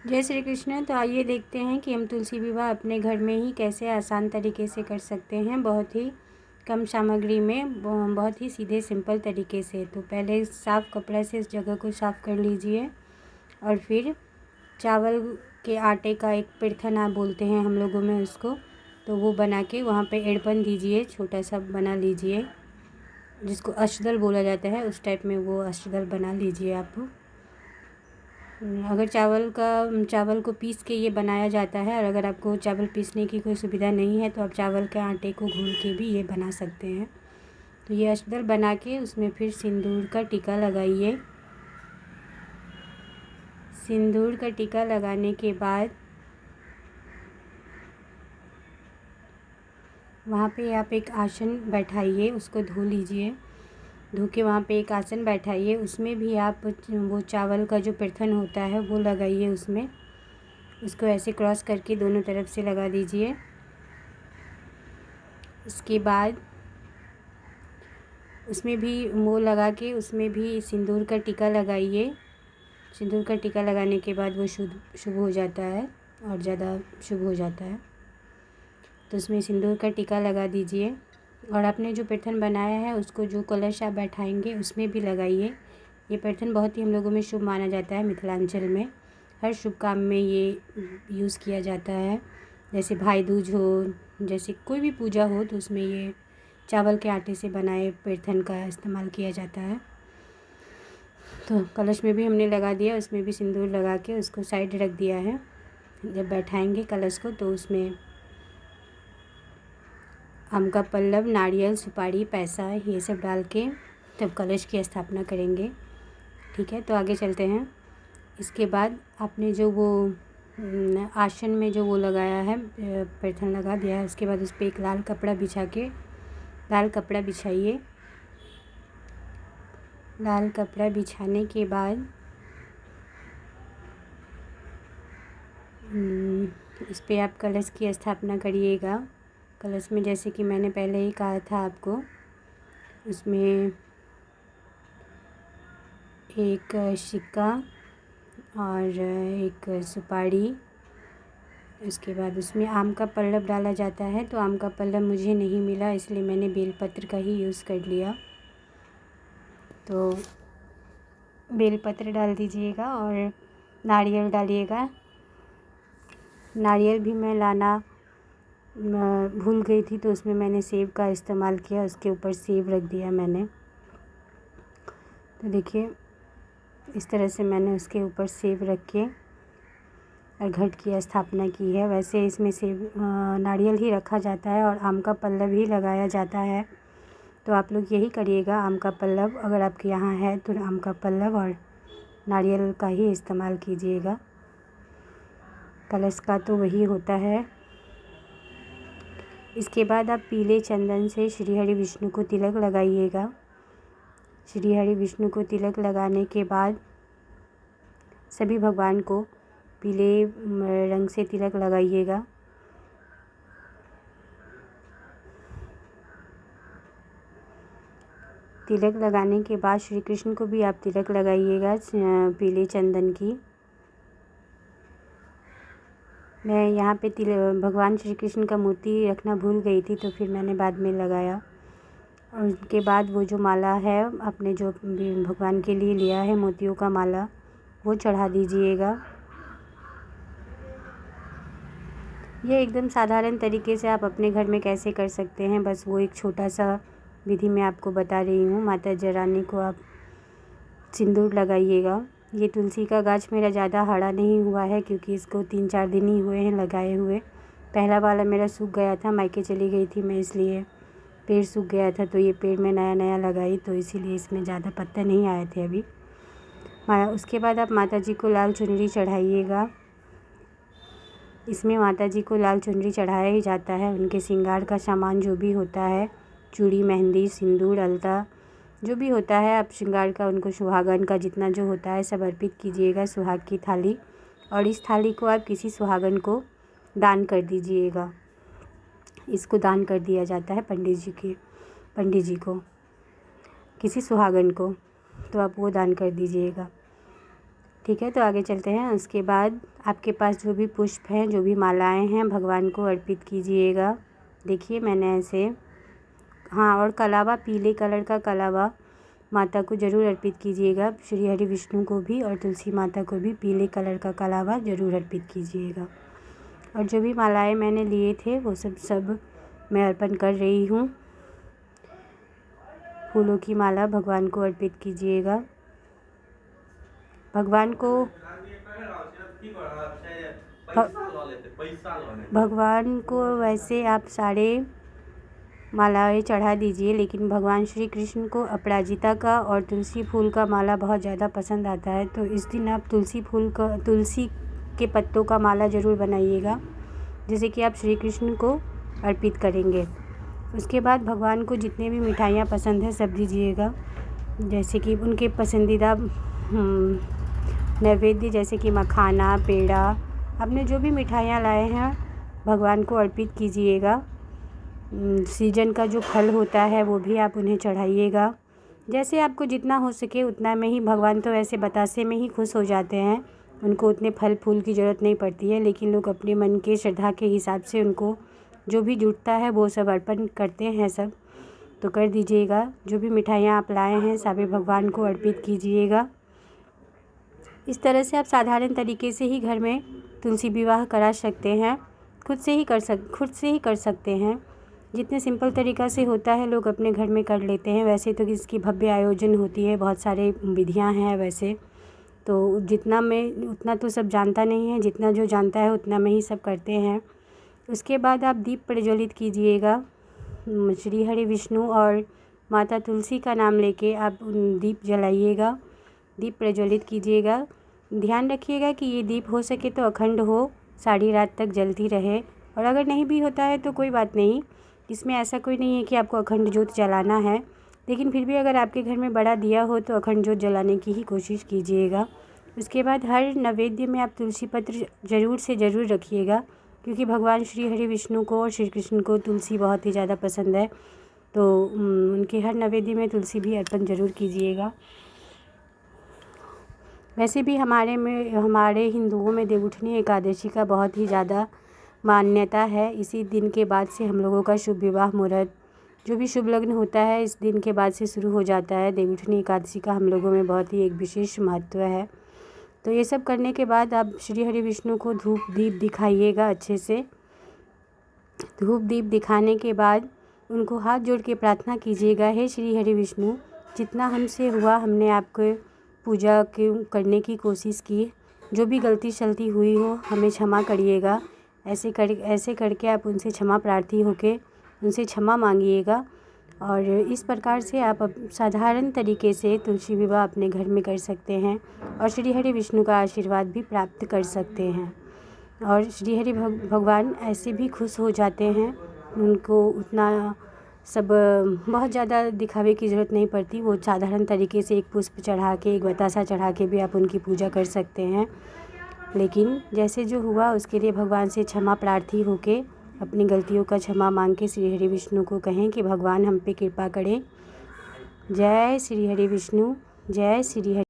जय श्री कृष्ण। तो आइए देखते हैं कि हम तुलसी विवाह अपने घर में ही कैसे आसान तरीके से कर सकते हैं, बहुत ही कम सामग्री में, बहुत ही सीधे सिंपल तरीके से। तो पहले साफ़ कपड़ा से इस जगह को साफ़ कर लीजिए और फिर चावल के आटे का एक पिरथना बोलते हैं हम लोगों में उसको, तो वो बना के वहाँ पे एड़पन दीजिए, छोटा सा बना लीजिए, जिसको अष्टदल बोला जाता है, उस टाइप में वो अष्टदल बना लीजिए आप। अगर चावल को पीस के ये बनाया जाता है, और अगर आपको चावल पीसने की कोई सुविधा नहीं है तो आप चावल के आटे को घोल के भी ये बना सकते हैं। तो ये अष्टदल बना के उसमें फिर सिंदूर का टीका लगाइए। सिंदूर का टीका लगाने के बाद वहाँ पे आप एक आसन बैठाइए, उसको धो लीजिए, धो के वहाँ पे एक आसन बैठाइए। उसमें भी आप वो चावल का जो पिरथन होता है वो लगाइए उसमें, उसको ऐसे क्रॉस करके दोनों तरफ से लगा दीजिए। उसके बाद उसमें भी वो लगा के उसमें भी सिंदूर का टीका लगाइए। सिंदूर का टीका लगाने के बाद वो शुभ हो जाता है और ज़्यादा शुभ हो जाता है। तो उसमें सिंदूर का टीका लगा दीजिए और आपने जो पैटर्न बनाया है उसको जो कलश आप बैठाएंगे उसमें भी लगाइए। ये पैटर्न बहुत ही हम लोगों में शुभ माना जाता है। मिथिलांचल में हर शुभ काम में ये यूज़ किया जाता है। जैसे भाई दूज हो, जैसे कोई भी पूजा हो, तो उसमें ये चावल के आटे से बनाए पैटर्न का इस्तेमाल किया जाता है। तो कलश में भी हमने लगा दिया, उसमें भी सिंदूर लगा के उसको साइड रख दिया है। जब बैठाएंगे कलश को तो उसमें आम का पल्लव, नारियल, सुपारी, पैसा, ये सब डाल के तब कलश की स्थापना करेंगे। ठीक है, तो आगे चलते हैं। इसके बाद आपने जो वो आसन में जो वो लगाया है, पैठन लगा दिया है, उसके बाद उस पर एक लाल कपड़ा बिछा के, लाल कपड़ा बिछाइए। लाल कपड़ा बिछाने के बाद इस पर आप कलश की स्थापना करिएगा। कलश में जैसे कि मैंने पहले ही कहा था आपको, उसमें एक सिक्का और एक सुपारी, उसके बाद उसमें आम का पल्लव डाला जाता है। तो आम का पल्लव मुझे नहीं मिला, इसलिए मैंने बेलपत्र का ही यूज़ कर लिया। तो बेलपत्र डाल दीजिएगा और नारियल डालिएगा। नारियल भी मैं लाना भूल गई थी, तो उसमें मैंने सेब का इस्तेमाल किया, उसके ऊपर सेब रख दिया मैंने। तो देखिए इस तरह से मैंने उसके ऊपर सेब रख के और घट की स्थापना की है। वैसे इसमें सेब नारियल ही रखा जाता है और आम का पल्लव ही लगाया जाता है। तो आप लोग यही करिएगा, आम का पल्लव अगर आपके यहाँ है तो आम का पल्लव और नारियल का ही इस्तेमाल कीजिएगा। कलश का तो वही होता है। इसके बाद आप पीले चंदन से श्री हरि विष्णु को तिलक लगाइएगा। श्री हरि विष्णु को तिलक लगाने के बाद सभी भगवान को पीले रंग से तिलक लगाइएगा। तिलक लगाने के बाद श्री कृष्ण को भी आप तिलक लगाइएगा पीले चंदन की। मैं यहाँ पे भगवान श्री कृष्ण का मूर्ति रखना भूल गई थी, तो फिर मैंने बाद में लगाया। और उसके बाद वो जो माला है आपने जो भगवान के लिए लिया है, मोतियों का माला, वो चढ़ा दीजिएगा। ये एकदम साधारण तरीके से आप अपने घर में कैसे कर सकते हैं, बस वो एक छोटा सा विधि मैं आपको बता रही हूँ। माता रानी को आप सिंदूर लगाइएगा। ये तुलसी का गाछ मेरा ज़्यादा हरा नहीं हुआ है, क्योंकि इसको 3-4 दिन ही हुए हैं लगाए हुए। पहला वाला मेरा सूख गया था, मायके चली गई थी मैं, इसलिए पेड़ सूख गया था, तो ये पेड़ मैं नया नया लगाई, तो इसीलिए इसमें ज़्यादा पत्ते नहीं आए थे अभी। उसके बाद आप माता जी को लाल चुनरी चढ़ाइएगा। इसमें माता जी को लाल चुनरी चढ़ाया ही जाता है। उनके श्रृंगार का सामान जो भी होता है, चूड़ी, मेहंदी, सिंदूर, अलता, जो भी होता है आप श्रृंगार का, उनको सुहागन का जितना जो होता है सब अर्पित कीजिएगा, सुहाग की थाली। और इस थाली को आप किसी सुहागन को दान कर दीजिएगा। इसको दान कर दिया जाता है पंडित जी को, किसी सुहागन को, तो आप वो दान कर दीजिएगा। ठीक है, तो आगे चलते हैं। उसके बाद आपके पास जो भी पुष्प हैं, जो भी मालाएं हैं, भगवान को अर्पित कीजिएगा। देखिए मैंने ऐसे, हाँ, और कलावा, पीले कलर का कलावा माता को ज़रूर अर्पित कीजिएगा। श्री हरि विष्णु को भी और तुलसी माता को भी पीले कलर का कलावा ज़रूर अर्पित कीजिएगा। और जो भी मालाएं मैंने लिए थे वो सब मैं अर्पण कर रही हूँ। फूलों की माला भगवान को अर्पित कीजिएगा। भगवान को वैसे आप सारे मालाएं चढ़ा दीजिए, लेकिन भगवान श्री कृष्ण को अपराजिता का और तुलसी फूल का माला बहुत ज़्यादा पसंद आता है। तो इस दिन आप तुलसी के पत्तों का माला ज़रूर बनाइएगा, जैसे कि आप श्री कृष्ण को अर्पित करेंगे। उसके बाद भगवान को जितने भी मिठाइयाँ पसंद है सब दीजिएगा, जैसे कि उनके पसंदीदा नैवेद्य, जैसे कि मखाना, पेड़ा, आपने जो भी मिठाइयाँ लाए हैं भगवान को अर्पित कीजिएगा। सीजन का जो फल होता है वो भी आप उन्हें चढ़ाइएगा। जैसे आपको जितना हो सके उतना में ही, भगवान तो वैसे बतासे में ही खुश हो जाते हैं, उनको उतने फल फूल की ज़रूरत नहीं पड़ती है, लेकिन लोग अपने मन के श्रद्धा के हिसाब से उनको जो भी जुटता है वो सब अर्पण करते हैं सब। तो कर दीजिएगा। जो भी मिठाइयाँ आप लाए हैं सभी भगवान को अर्पित कीजिएगा। इस तरह से आप साधारण तरीके से ही घर में तुलसी विवाह करा सकते हैं। खुद से ही कर सकते हैं। जितने सिंपल तरीक़ा से होता है लोग अपने घर में कर लेते हैं। वैसे तो इसकी भव्य आयोजन होती है, बहुत सारे विधियां हैं वैसे तो उतना तो सब जानता नहीं है, जितना जो जानता है उतना में ही सब करते हैं। उसके बाद आप दीप प्रज्वलित कीजिएगा। श्री हरि विष्णु और माता तुलसी का नाम लेके आप दीप जलाइएगा, दीप प्रज्वलित कीजिएगा। ध्यान रखिएगा कि ये दीप हो सके तो अखंड हो, सारी रात तक जलती रहे, और अगर नहीं भी होता है तो कोई बात नहीं। इसमें ऐसा कोई नहीं है कि आपको अखंड ज्योत जलाना है, लेकिन फिर भी अगर आपके घर में बड़ा दिया हो तो अखंड ज्योत जलाने की ही कोशिश कीजिएगा। उसके बाद हर नैवेद्य में आप तुलसी पत्र ज़रूर से ज़रूर रखिएगा, क्योंकि भगवान श्री हरि विष्णु को और श्री कृष्ण को तुलसी बहुत ही ज़्यादा पसंद है। तो उनके हर नैवेद्य में तुलसी भी अर्पण ज़रूर कीजिएगा। वैसे भी हमारे हिंदुओं में देवउठनी एकादशी का बहुत ही ज़्यादा मान्यता है। इसी दिन के बाद से हम लोगों का शुभ विवाह मुहूर्त, जो भी शुभ लग्न होता है, इस दिन के बाद से शुरू हो जाता है। देवउठनी एकादशी का हम लोगों में बहुत ही एक विशेष महत्व है। तो ये सब करने के बाद आप श्री हरि विष्णु को धूप दीप दिखाइएगा अच्छे से। धूप दीप दिखाने के बाद उनको हाथ जोड़ के प्रार्थना कीजिएगा, हे श्री हरि विष्णु, जितना हमसे हुआ हमने आपको पूजा करने की कोशिश की, जो भी गलती शलती हुई हो हमें क्षमा करिएगा। ऐसे करके आप उनसे क्षमा प्रार्थी होके उनसे क्षमा मांगिएगा। और इस प्रकार से आप साधारण तरीके से तुलसी विवाह अपने घर में कर सकते हैं और श्री हरि विष्णु का आशीर्वाद भी प्राप्त कर सकते हैं। और श्री हरि भगवान ऐसे भी खुश हो जाते हैं, उनको उतना सब बहुत ज़्यादा दिखावे की ज़रूरत नहीं पड़ती। वो साधारण तरीके से एक पुष्प चढ़ा के, एक बतासा चढ़ा के भी आप उनकी पूजा कर सकते हैं। लेकिन जैसे जो हुआ उसके लिए भगवान से क्षमा प्रार्थी होके अपनी गलतियों का क्षमा मांग के श्री हरि विष्णु को कहें कि भगवान हम पे कृपा करें। जय श्री हरि विष्णु, जय श्री हरि।